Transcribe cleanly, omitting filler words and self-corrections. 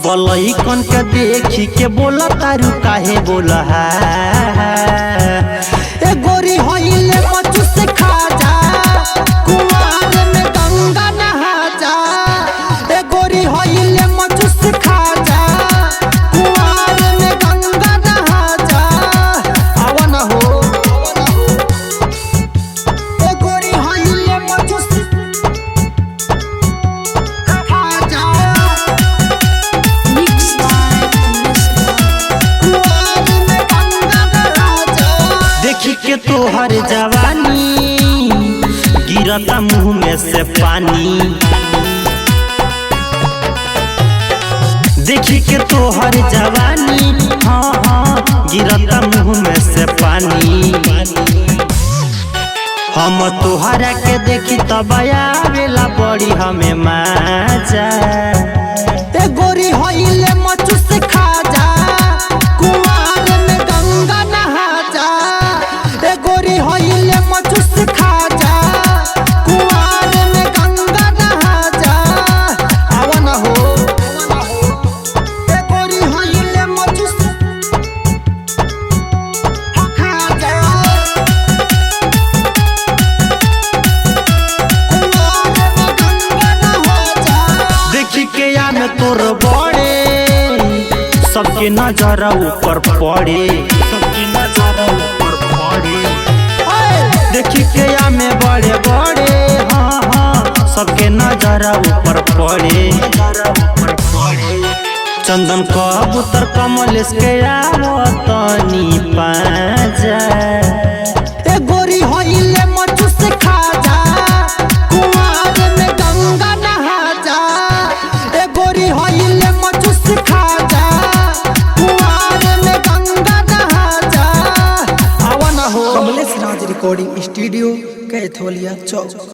सब लइकन के देखी के बोला तारू काहे बोला है ए गोरी होइले मचु से खा जा कुआर में गंगा नहा जा ए गोरी होइले मचु से खा जा कुआर में गंगा नहा जा आवा ना हो ए गोरी होइले मचु से खा जा देखी के तोहर जवानी गिरता मुंह में से पानी देखी के तोहर जवानी हाँ हाँ गिरता मुंह में से पानी हम तोहरा के देखी तब आवेला बड़ी हमें मजा ए गोरी होइले मचु से खा जा कुआर में गंगा नहा जा ए गोरी होइले मचु से खा जा कुआर में गंगा नहा जा आवा ना हो ए गोरी होइले मचु से खा जा कुआर में गंगा नहा जा देखी के या में तोर बड़े सबके नजर ऊपर पड़े सबके नजर ऊपर पड़े देखी के या में बड़े बड़े हाँ हाँ सबके नजर ऊपर पड़े चंदन कबूतर कमलेश के आवतनी पाजा ए गोरी होइले मचु से खा जा कुआर में गंगा नहा जा ए गोरी होइले मचु से खा जा कुआर में गंगा नहा जा आवा ना हो कमलेश राज रिकॉर्डिंग स्टूडियो कैथोलिया चौक।